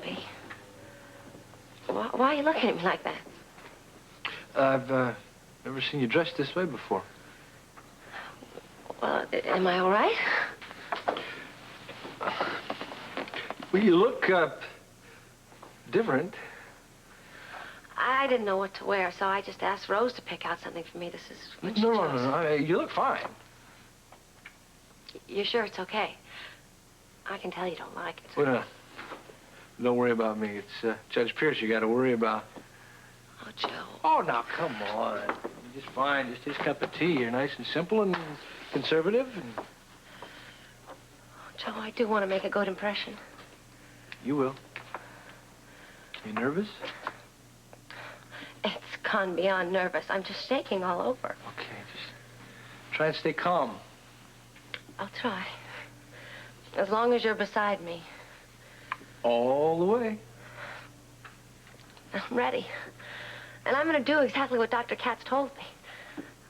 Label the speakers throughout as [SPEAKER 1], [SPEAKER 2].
[SPEAKER 1] be. Why are you looking at me like that?
[SPEAKER 2] I've never seen you dressed this way before.
[SPEAKER 1] Well, am I all right?
[SPEAKER 2] Well, you look, different.
[SPEAKER 1] I didn't know what to wear, so I just asked Rose to pick out something for me. This is what she chose.
[SPEAKER 2] No. You look fine.
[SPEAKER 1] You're sure it's okay? I can tell you don't like it.
[SPEAKER 2] Well, don't worry about me. It's Judge Pierce you got to worry about.
[SPEAKER 1] Oh, Joe.
[SPEAKER 2] Oh, now, come on. You're just fine. Just his cup of tea. You're nice and simple and conservative. And...
[SPEAKER 1] Oh, Joe, I do want to make a good impression.
[SPEAKER 2] You will. You nervous?
[SPEAKER 1] It's gone beyond nervous. I'm just shaking all over.
[SPEAKER 2] Okay, just try and stay calm.
[SPEAKER 1] I'll try. As long as you're beside me.
[SPEAKER 2] All the way.
[SPEAKER 1] I'm ready. And I'm going to do exactly what Dr. Katz told me.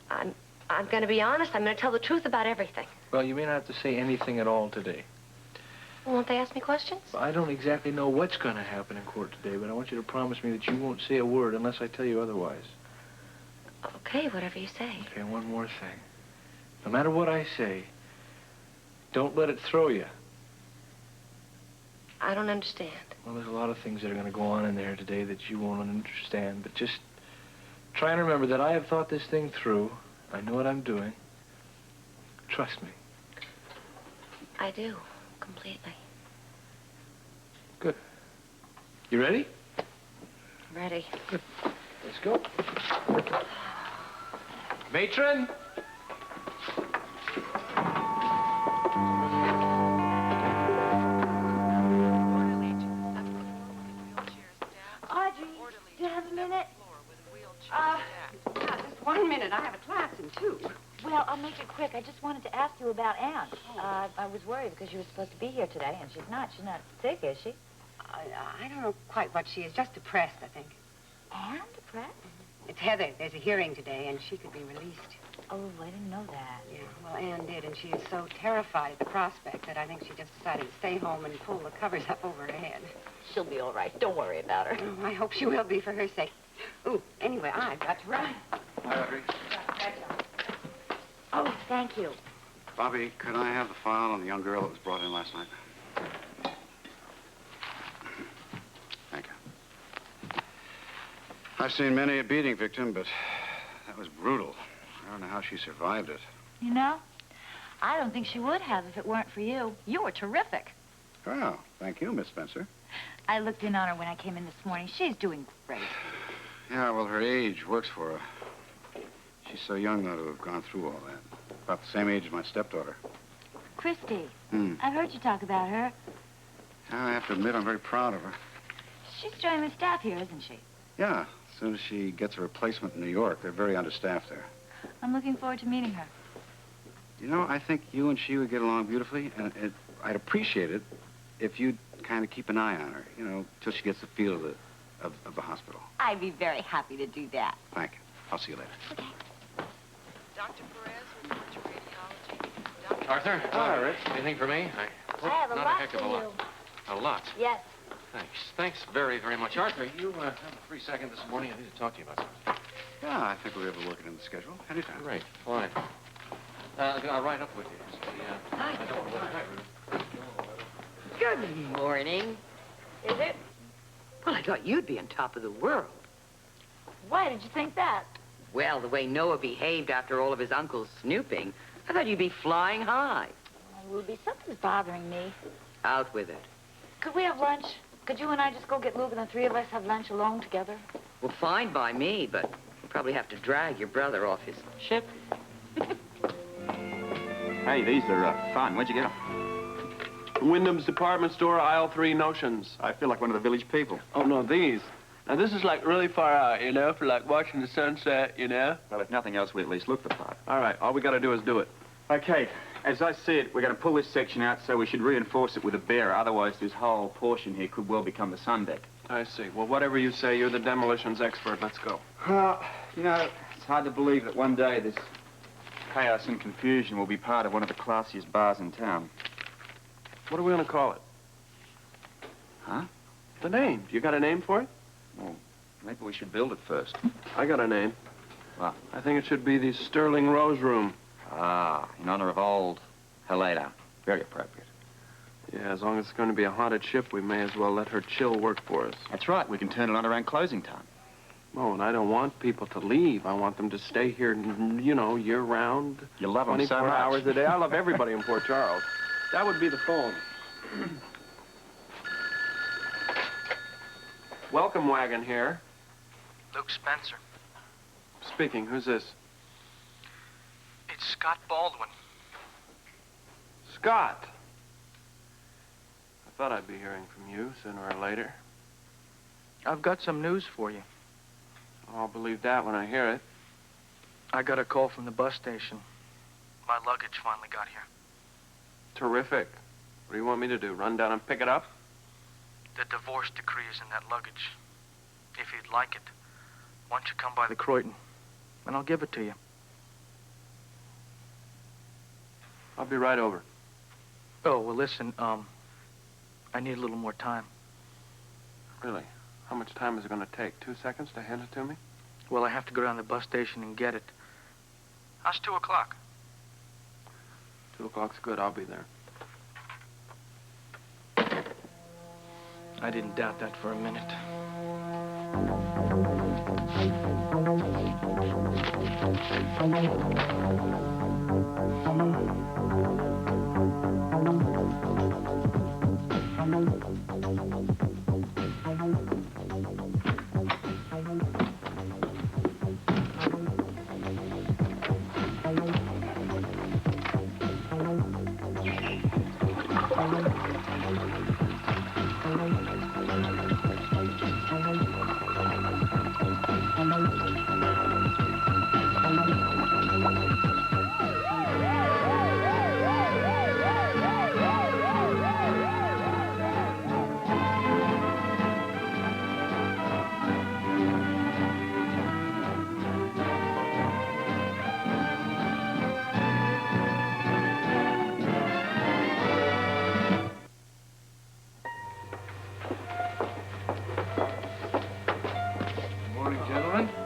[SPEAKER 1] I'm going to be honest. I'm going to tell the truth about everything.
[SPEAKER 2] Well, you may not have to say anything at all today.
[SPEAKER 1] Won't they ask me questions?
[SPEAKER 2] Well, I don't exactly know what's going to happen in court today, but I want you to promise me that you won't say a word unless I tell you otherwise.
[SPEAKER 1] Okay, whatever you say.
[SPEAKER 2] Okay, and one more thing. No matter what I say, don't let it throw you.
[SPEAKER 1] I don't understand.
[SPEAKER 2] Well, there's a lot of things that are going to go on in there today that you won't understand, but just try and remember that I have thought this thing through. I know what I'm doing. Trust me.
[SPEAKER 1] I do, completely.
[SPEAKER 2] Good. You ready?
[SPEAKER 1] Ready.
[SPEAKER 2] Good. Let's go. Matron?
[SPEAKER 3] Audrey, do you have a minute?
[SPEAKER 4] Yeah, just 1 minute. I have a class in 2.
[SPEAKER 3] Well, I'll make it quick. I just wanted to ask you about Anne. I was worried because she was supposed to be here today, and she's not. She's not sick, is she?
[SPEAKER 4] I don't know quite what she is. Just depressed, I think.
[SPEAKER 3] Anne depressed?
[SPEAKER 4] It's Heather. There's a hearing today, and she could be released.
[SPEAKER 3] Oh, I didn't know that.
[SPEAKER 4] Yeah, well, Anne did, and she is so terrified at the prospect that I think she just decided to stay home and pull the covers up over her head.
[SPEAKER 3] She'll be all right. Don't worry about her.
[SPEAKER 4] Oh, I hope she will be for her sake. Ooh, anyway, I've got to run.
[SPEAKER 2] Hi, Audrey.
[SPEAKER 3] Oh, thank you.
[SPEAKER 5] Bobby, could I have the file on the young girl that was brought in last night? Thank you. I've seen many a beating victim, but that was brutal. I don't know how she survived it.
[SPEAKER 3] You know, I don't think she would have if it weren't for you. You were terrific.
[SPEAKER 5] Oh, thank you, Miss Spencer.
[SPEAKER 3] I looked in on her when I came in this morning. She's doing great.
[SPEAKER 5] Yeah, well, her age works for her. She's so young, though, to have gone through all that. About the same age as my stepdaughter.
[SPEAKER 3] Christy, I've heard you talk about her.
[SPEAKER 5] I have to admit, I'm very proud of her.
[SPEAKER 3] She's joining the staff here, isn't she?
[SPEAKER 5] Yeah, as soon as she gets a replacement in New York, they're very understaffed there.
[SPEAKER 3] I'm looking forward to meeting her.
[SPEAKER 5] You know, I think you and she would get along beautifully, and I'd appreciate it if you'd kind of keep an eye on her, you know, till she gets the feel of the hospital.
[SPEAKER 3] I'd be very happy to do that.
[SPEAKER 5] Thank you. I'll see you later.
[SPEAKER 3] Okay.
[SPEAKER 6] Dr. Perez, report to radiology.
[SPEAKER 7] Arthur?
[SPEAKER 2] Hi, Rich.
[SPEAKER 7] Anything for me?
[SPEAKER 3] I have a
[SPEAKER 7] not
[SPEAKER 3] lot
[SPEAKER 7] a heck of
[SPEAKER 3] for
[SPEAKER 7] a
[SPEAKER 3] you.
[SPEAKER 7] lot. A lot?
[SPEAKER 3] Yes.
[SPEAKER 7] Thanks. Thanks very, very much. Arthur, you have a free second this morning? I need to talk to you about something.
[SPEAKER 5] Yeah, I think we'll be able to work it in the schedule. Anytime.
[SPEAKER 7] Great. Fine. I'll ride up with you. So,
[SPEAKER 3] Hi.
[SPEAKER 7] I don't want to...
[SPEAKER 6] Good morning.
[SPEAKER 3] Is it?
[SPEAKER 6] Well, I thought you'd be on top of the world.
[SPEAKER 3] Why did you think that?
[SPEAKER 6] Well, the way Noah behaved after all of his uncle's snooping, I thought you'd be flying high.
[SPEAKER 3] Oh, Ruby, something's bothering me.
[SPEAKER 6] Out with it.
[SPEAKER 3] Could we have lunch? Could you and I just go get Luke and the three of us have lunch alone together?
[SPEAKER 6] Well, fine by me, but you'll probably have to drag your brother off his ship.
[SPEAKER 8] Hey, these are fun. Where'd you get them?
[SPEAKER 9] Wyndham's department store, aisle 3, notions.
[SPEAKER 8] I feel like one of the village people.
[SPEAKER 9] Oh, no, these. Now, this is like really far out, you know, for like watching the sunset, you know?
[SPEAKER 8] Well, if nothing else, we at least look the part.
[SPEAKER 9] All right, all we got to do is do it.
[SPEAKER 8] Okay, as I said, we're going to pull this section out, so we should reinforce it with a bearer. Otherwise, this whole portion here could well become the sun deck.
[SPEAKER 9] I see. Well, whatever you say, you're the demolitions expert. Let's go.
[SPEAKER 8] You know, it's hard to believe that one day this chaos and confusion will be part of one of the classiest bars in town.
[SPEAKER 9] What are we going to call it?
[SPEAKER 8] Huh?
[SPEAKER 9] the name? You got a name for it?
[SPEAKER 8] Well, maybe we should build it first.
[SPEAKER 9] I got a name.
[SPEAKER 8] What?
[SPEAKER 9] I think it should be the Sterling Rose Room.
[SPEAKER 8] Ah, in honor of old Helena. Very appropriate.
[SPEAKER 9] Yeah, as long as it's going to be a haunted ship, we may as well let her chill work for us.
[SPEAKER 8] That's right. We can turn it on around closing time.
[SPEAKER 9] Oh, and I don't want people to leave. I want them to stay here, you know, year-round.
[SPEAKER 8] You love them so
[SPEAKER 9] 24
[SPEAKER 8] much.
[SPEAKER 9] hours a day. I love everybody in Port Charles. That would be the phone. Welcome wagon here.
[SPEAKER 10] Luke Spencer.
[SPEAKER 9] Speaking. Who's this?
[SPEAKER 10] It's Scott Baldwin.
[SPEAKER 9] Scott. I thought I'd be hearing from you sooner or later.
[SPEAKER 10] I've got some news for you.
[SPEAKER 9] I'll believe that when I hear it.
[SPEAKER 10] I got a call from the bus station. My luggage finally got here.
[SPEAKER 9] Terrific. What do you want me to do? Run down and pick it up?
[SPEAKER 10] The divorce decree is in that luggage. If you'd like it, why don't you come by the Croydon, and I'll give it to you.
[SPEAKER 9] I'll be right over.
[SPEAKER 10] Oh, well, listen, I need a little more time.
[SPEAKER 9] Really? How much time is it going to take? 2 seconds to hand it to me?
[SPEAKER 10] Well, I have to go down to the bus station and get it. How's 2 o'clock?
[SPEAKER 9] 2 o'clock's good. I'll be there.
[SPEAKER 10] I didn't doubt that for a minute.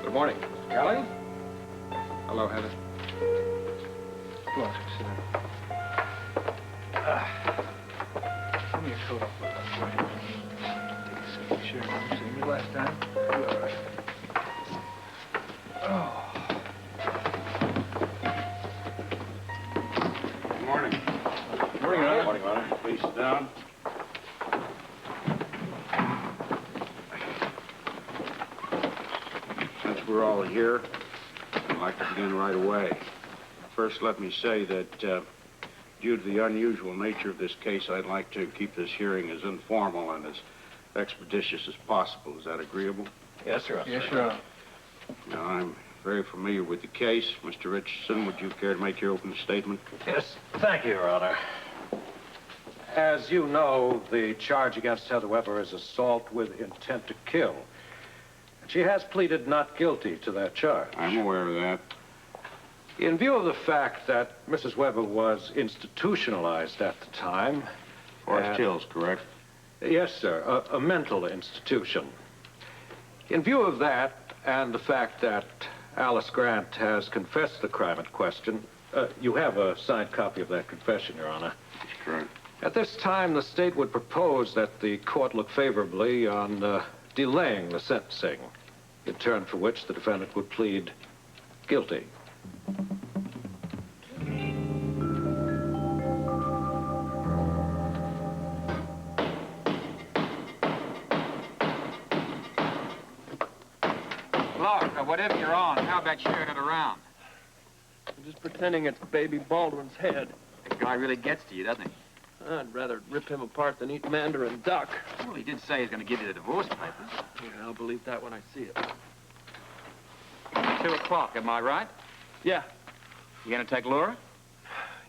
[SPEAKER 7] Good morning. Mr. Kelly? Hello, Heather.
[SPEAKER 2] Come on, sit down. Give me your coat off. Take a seat. Sure, you seen me last time. You all right? Oh.
[SPEAKER 11] Good morning.
[SPEAKER 7] Morning, Honor.
[SPEAKER 11] Morning, Honor. Please sit down. Since we're all here, I'd like to begin right away. First, let me say that due to the unusual nature of this case, I'd like to keep this hearing as informal and as expeditious as possible. Is that agreeable?
[SPEAKER 7] Yes, sir.
[SPEAKER 2] Yes, sir.
[SPEAKER 11] Now, I'm very familiar with the case. Mr. Richardson, would you care to make your opening statement?
[SPEAKER 7] Yes, thank you, Your Honor. As you know, the charge against Heather Weber is assault with intent to kill. She has pleaded not guilty to that charge.
[SPEAKER 11] I'm aware of that.
[SPEAKER 7] In view of the fact that Mrs. Weber was institutionalized at the time...
[SPEAKER 11] Forest Hills, correct?
[SPEAKER 7] Yes, sir, a mental institution. In view of that, and the fact that Alice Grant has confessed the crime in question, you have a signed copy of that confession, Your Honor.
[SPEAKER 11] That's correct.
[SPEAKER 7] At this time, the state would propose that the court look favorably on delaying the sentencing, in turn for which the defendant would plead guilty.
[SPEAKER 8] Look, whatever you're on, how about sharing it around?
[SPEAKER 9] I'm just pretending it's Baby Baldwin's head.
[SPEAKER 8] The guy really gets to you, doesn't he?
[SPEAKER 9] I'd rather rip him apart than eat mandarin duck.
[SPEAKER 8] Well, he did say he's going to give you the divorce papers.
[SPEAKER 9] Yeah, I'll believe that when I see it.
[SPEAKER 8] 2 o'clock, am I right?
[SPEAKER 9] Yeah.
[SPEAKER 8] You going to take Laura?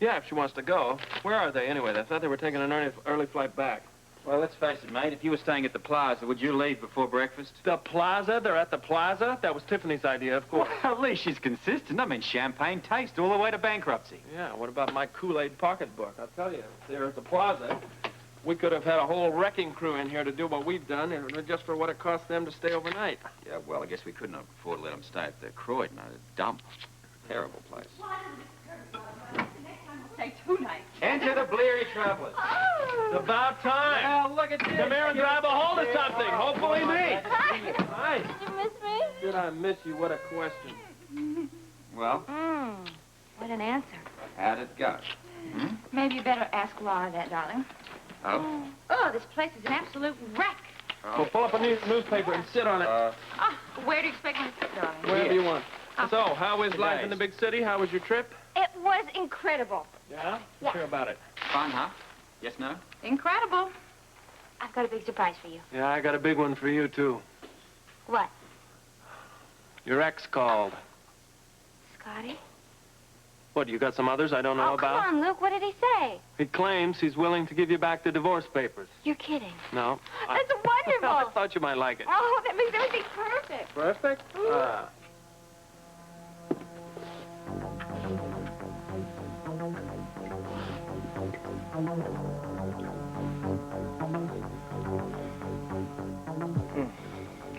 [SPEAKER 9] Yeah, if she wants to go. Where are they, anyway? I thought they were taking an early flight back.
[SPEAKER 8] Well, let's face it, mate. If you were staying at the Plaza, would you leave before breakfast?
[SPEAKER 9] The Plaza? They're at the Plaza? That was Tiffany's idea, of course.
[SPEAKER 8] Well, at least she's consistent. I mean, champagne taste all the way to bankruptcy.
[SPEAKER 9] Yeah, what about my Kool-Aid pocketbook? I'll tell you, if they're at the Plaza, We could have had a whole wrecking crew in here to do what we've done, and just for what it cost them to stay overnight.
[SPEAKER 8] Yeah, well, I guess we couldn't afford to let them stay at the Croydon. A dump. Terrible place.
[SPEAKER 4] Stay 2 nights.
[SPEAKER 8] Enter the bleary travelers.
[SPEAKER 9] It's about time.
[SPEAKER 8] Yeah, look at this.
[SPEAKER 9] Come here and grab a hold of something. Hopefully me.
[SPEAKER 3] Hi. Did you miss me?
[SPEAKER 9] Did I miss you? What a question.
[SPEAKER 8] Well,
[SPEAKER 3] What an answer.
[SPEAKER 8] how'd it go?
[SPEAKER 3] Maybe you better ask Laura that, darling.
[SPEAKER 8] Oh?
[SPEAKER 3] Oh, this place is an absolute wreck.
[SPEAKER 9] Well, pull up a newspaper and sit on it.
[SPEAKER 3] Oh, where do you expect me to sit, darling?
[SPEAKER 9] Wherever you want. So, how is life in the big city? How was your trip?
[SPEAKER 3] It was incredible.
[SPEAKER 9] Yeah?
[SPEAKER 3] Yeah.
[SPEAKER 9] Let's hear about it.
[SPEAKER 8] Fun, huh? Yes, no?
[SPEAKER 3] Incredible. I've got a big surprise for you.
[SPEAKER 9] Yeah, I got a big one for you, too.
[SPEAKER 3] What?
[SPEAKER 9] Your ex called.
[SPEAKER 1] Scotty?
[SPEAKER 9] What, you got some others I don't know about?
[SPEAKER 1] Come on, Luke. What did he say?
[SPEAKER 9] He claims he's willing to give you back the divorce papers.
[SPEAKER 1] You're kidding.
[SPEAKER 9] No.
[SPEAKER 1] That's wonderful.
[SPEAKER 9] I thought you might like it.
[SPEAKER 1] Oh, that makes everything perfect.
[SPEAKER 9] Perfect?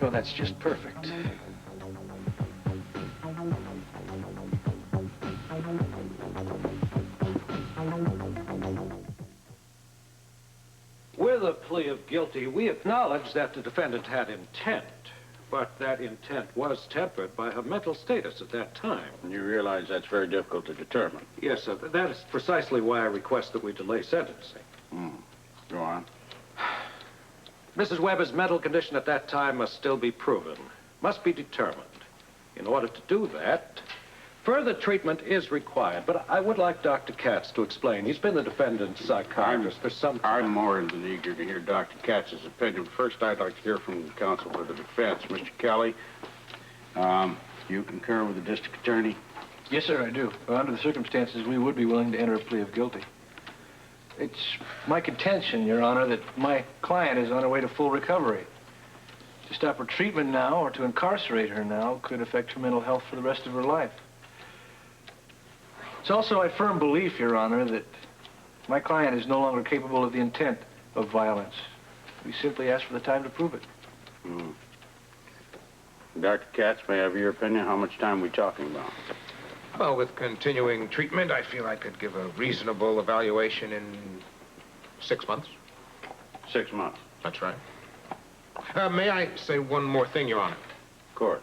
[SPEAKER 2] Well, that's just perfect.
[SPEAKER 7] With a plea of guilty, we acknowledge that the defendant had intent, but that intent was tempered by her mental status at that time.
[SPEAKER 11] You realize that's very difficult to determine.
[SPEAKER 7] Yes, sir. That is precisely why I request that we delay sentencing.
[SPEAKER 11] Go on.
[SPEAKER 7] Mrs. Weber's mental condition at that time must still be proven, must be determined. In order to do that, further treatment is required, but I would like Dr. Katz to explain. He's been the defendant's psychiatrist for some time.
[SPEAKER 11] I'm more than eager to hear Dr. Katz's opinion. First, I'd like to hear from counsel for the defense. Mr. Kelly, you concur with the district attorney?
[SPEAKER 2] Yes, sir, I do. Well, under the circumstances, we would be willing to enter a plea of guilty. It's my contention, Your Honor, that my client is on her way to full recovery. To stop her treatment now or to incarcerate her now could affect her mental health for the rest of her life. It's also my firm belief, Your Honor, that my client is no longer capable of the intent of violence. We simply ask for the time to prove it.
[SPEAKER 11] Dr. Katz, may I have your opinion? How much time are we talking about?
[SPEAKER 12] Well, with continuing treatment, I feel I could give a reasonable evaluation in 6 months.
[SPEAKER 11] 6 months.
[SPEAKER 12] That's right. May I say one more thing, Your Honor?
[SPEAKER 11] Of course.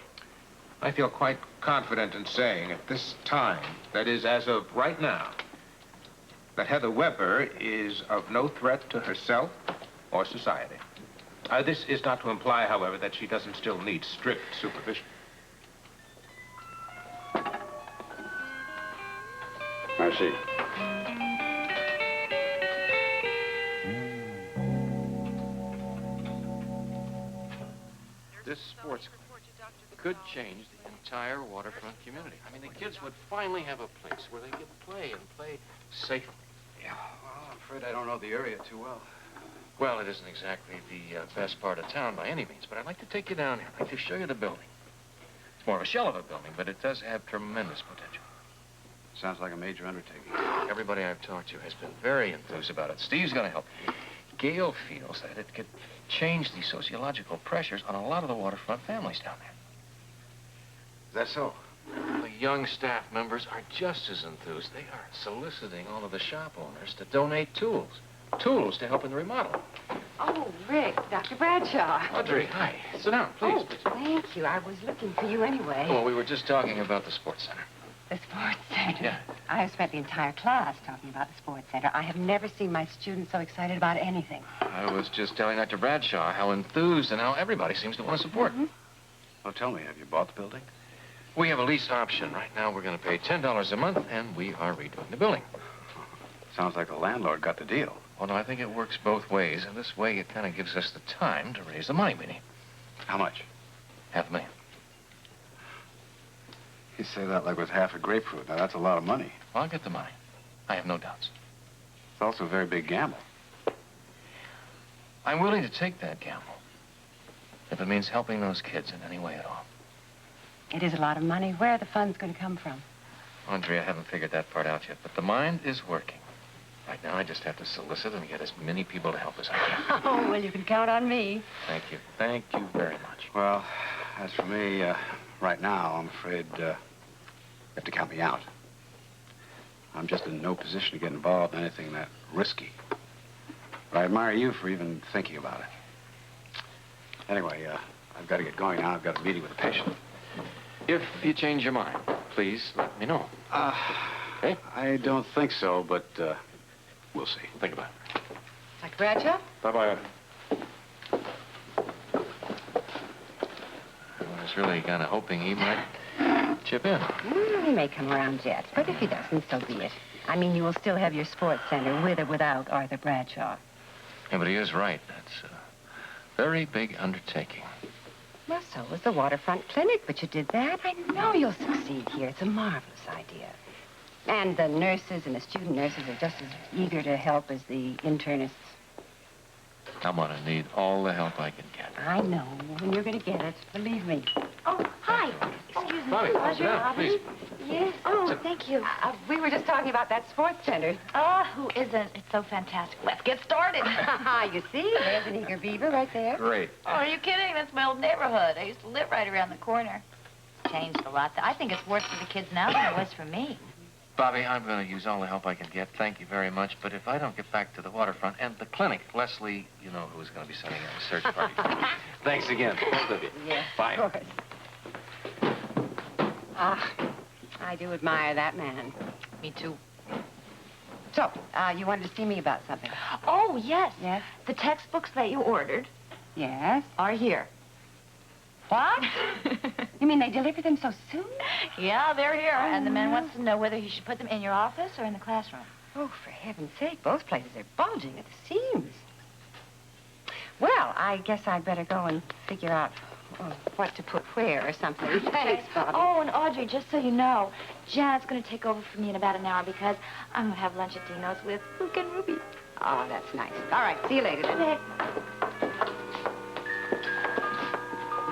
[SPEAKER 12] I feel quite confident in saying at this time, that is, as of right now, that Heather Weber is of no threat to herself or society. This is not to imply, however, that she doesn't still need strict supervision.
[SPEAKER 11] I see.
[SPEAKER 9] This sports could change the entire waterfront community. I mean, the kids would finally have a place where they could play and play safely.
[SPEAKER 5] Yeah, well, I'm afraid I don't know the area too well.
[SPEAKER 9] Well, it isn't exactly the best part of town by any means, but I'd like to take you down here. I'd like to show you the building. It's more of a shell of a building, but it does have tremendous potential.
[SPEAKER 5] Sounds like a major undertaking.
[SPEAKER 9] Everybody I've talked to has been very enthused about it. Steve's going to help. Gail feels that it could change the sociological pressures on a lot of the waterfront families down there.
[SPEAKER 5] Is that so?
[SPEAKER 9] The young staff members are just as enthused. They are soliciting all of the shop owners to donate tools. Tools to help in the remodeling.
[SPEAKER 4] Oh, Rick, Dr. Bradshaw.
[SPEAKER 9] Audrey, hi. Sit down, please.
[SPEAKER 4] Oh, thank you. I was looking for you anyway.
[SPEAKER 9] Well, we were just talking about the sports center.
[SPEAKER 4] The sports center?
[SPEAKER 9] Yeah.
[SPEAKER 4] I have spent the entire class talking about the sports center. I have never seen my students so excited about anything.
[SPEAKER 9] I was just telling Dr. Bradshaw how enthused and how everybody seems to want to support.
[SPEAKER 5] Well, tell me, have you bought the building?
[SPEAKER 9] We have a lease option. Right now, we're going to pay $10 a month, and we are redoing the building.
[SPEAKER 5] Sounds like the landlord got the deal.
[SPEAKER 9] Well, no, I think it works both ways, and this way it kind of gives us the time to raise the money we need.
[SPEAKER 5] How much?
[SPEAKER 9] $500,000.
[SPEAKER 5] You say that like it was half a grapefruit. Now, that's a lot of money.
[SPEAKER 9] Well, I'll get the money. I have no doubts.
[SPEAKER 5] It's also a very big gamble.
[SPEAKER 9] I'm willing to take that gamble if it means helping those kids in any way at all.
[SPEAKER 4] It is a lot of money. Where are the funds going to come from?
[SPEAKER 9] Andre, I haven't figured that part out yet, but the mind is working. Right now, I just have to solicit and get as many people to help as I can.
[SPEAKER 4] Oh, well, you can count on me.
[SPEAKER 9] Thank you. Thank you very much.
[SPEAKER 5] Well, as for me, right now, I'm afraid you have to count me out. I'm just in no position to get involved in anything that risky. But I admire you for even thinking about it. Anyway, I've got to get going now. I've got a meeting with a patient.
[SPEAKER 9] If you change your mind, please let me know. Okay?
[SPEAKER 5] I don't think so, but we'll see.
[SPEAKER 9] Think about it.
[SPEAKER 4] Like Bradshaw?
[SPEAKER 7] Bye-bye.
[SPEAKER 9] I was really kind of hoping he might chip in.
[SPEAKER 4] He may come around yet, but if he doesn't, so be it. I mean, you will still have your sports center with or without Arthur Bradshaw.
[SPEAKER 9] Yeah, but he is right. That's a very big undertaking.
[SPEAKER 4] Well, so was the Waterfront Clinic, but you did that. I know you'll succeed here. It's a marvelous idea. And the nurses and the student nurses are just as eager to help as the internists.
[SPEAKER 9] I'm going to need all the help I can get.
[SPEAKER 4] I know, and you're going to get it. Believe me.
[SPEAKER 1] Oh, hi. Excuse me.
[SPEAKER 9] Bobby,
[SPEAKER 1] Roger.
[SPEAKER 9] sit down, please.
[SPEAKER 1] Yes. Oh, thank you.
[SPEAKER 4] We were just talking about that sports center.
[SPEAKER 3] Oh, who isn't? It's so fantastic. Let's get started.
[SPEAKER 4] You see, there's an eager beaver right there.
[SPEAKER 9] Great.
[SPEAKER 3] Oh, are you kidding? That's my old neighborhood. I used to live right around the corner. Changed a lot. I think it's worse for the kids now than it was for me.
[SPEAKER 9] Bobby, I'm going to use all the help I can get. Thank you very much. But if I don't get back to the waterfront and the clinic, Leslie, you know who's going to be sending out a search party for me. Thanks again, both of you.
[SPEAKER 4] Yes,
[SPEAKER 9] Bye.
[SPEAKER 4] of course. Ah, I do admire that man.
[SPEAKER 3] Me too.
[SPEAKER 4] So, you wanted to see me about something?
[SPEAKER 3] Oh, yes.
[SPEAKER 4] Yes?
[SPEAKER 3] The textbooks that you ordered
[SPEAKER 4] Yes?
[SPEAKER 3] are here.
[SPEAKER 4] What? You mean they delivered them so soon?
[SPEAKER 3] Yeah, they're here. And the man wants to know whether he should put them in your office or in the classroom.
[SPEAKER 4] Oh, for heaven's sake, both places are bulging at the seams. Well, I guess I'd better go and figure out what to put where or something. Thanks, Bobby.
[SPEAKER 3] Oh, and Audrey, just so you know, Janet's going to take over for me in about an hour because I'm going to have lunch at Dino's with Luke and Ruby.
[SPEAKER 4] Oh, that's nice. All right, see you later then.
[SPEAKER 3] Okay.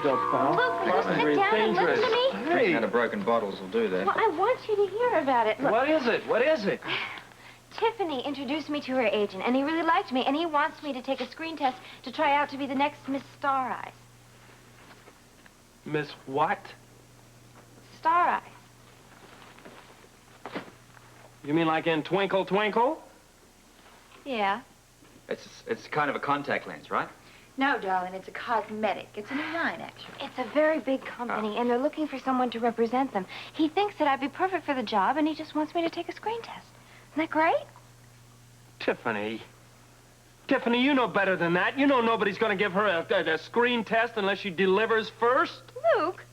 [SPEAKER 2] Don't fall.
[SPEAKER 1] Luke, will you sit down and listen to me?
[SPEAKER 2] Hey.
[SPEAKER 13] Kind of broken bottles will do that.
[SPEAKER 1] Well, I want you to hear about it. Look,
[SPEAKER 2] What is it? What is it?
[SPEAKER 1] Tiffany introduced me to her agent, and he really liked me, and he wants me to take a screen test to try out to be the next Miss Star Eyes.
[SPEAKER 2] Miss what?
[SPEAKER 1] Star Eyes.
[SPEAKER 2] You mean like in Twinkle Twinkle?
[SPEAKER 1] Yeah.
[SPEAKER 13] It's kind of a contact lens, right?
[SPEAKER 3] No, darling, it's a cosmetic. It's a new line, actually.
[SPEAKER 1] It's a very big company, and they're looking for someone to represent them. He thinks that I'd be perfect for the job, and he just wants me to take a screen test. Isn't that great?
[SPEAKER 2] Tiffany. Tiffany, you know better than that. You know nobody's going to give her a screen test unless she delivers first.
[SPEAKER 3] Luke?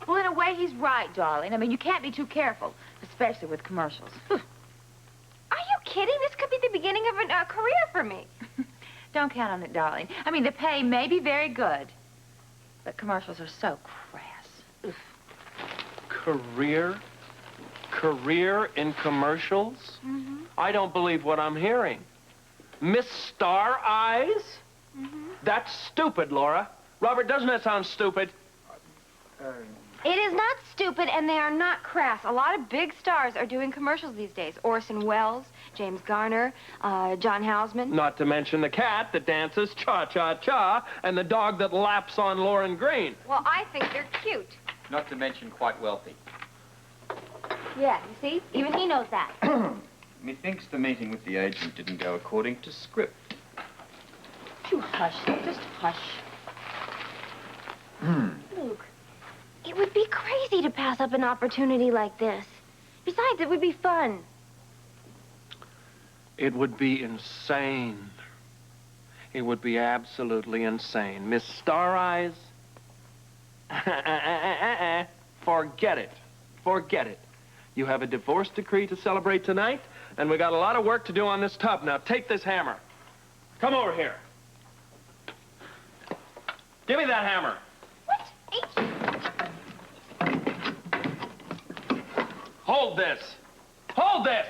[SPEAKER 3] Well, in a way, he's right, darling. I mean, you can't be too careful, especially with commercials.
[SPEAKER 1] Are you kidding? This could be the beginning of a career for me.
[SPEAKER 3] Don't count on it, darling. I mean, the pay may be very good, but commercials are so crass. Oof.
[SPEAKER 2] Career? Career in commercials?
[SPEAKER 1] Mm-hmm.
[SPEAKER 2] I don't believe what I'm hearing. Miss Star Eyes?
[SPEAKER 1] Mm-hmm.
[SPEAKER 2] That's stupid, Laura. Robert, doesn't that sound stupid?
[SPEAKER 1] It is not stupid, and they are not crass. A lot of big stars are doing commercials these days. Orson Welles, James Garner, John Houseman.
[SPEAKER 2] Not to mention the cat that dances cha-cha-cha and the dog that laps on Lauren Green.
[SPEAKER 1] Well, I think they're cute.
[SPEAKER 13] Not to mention quite wealthy.
[SPEAKER 1] Yeah, you see? Even he knows that.
[SPEAKER 13] Methinks the meeting with the agent didn't go according to script.
[SPEAKER 3] You hush, just hush.
[SPEAKER 1] Luke, it would be crazy to pass up an opportunity like this. Besides, it would be fun.
[SPEAKER 2] It would be insane. It would be absolutely insane. Miss Star Eyes? Forget it. Forget it. You have a divorce decree to celebrate tonight, and we got a lot of work to do on this tub. Now, take this hammer. Come over here. Give me that hammer. Hold this. Hold this.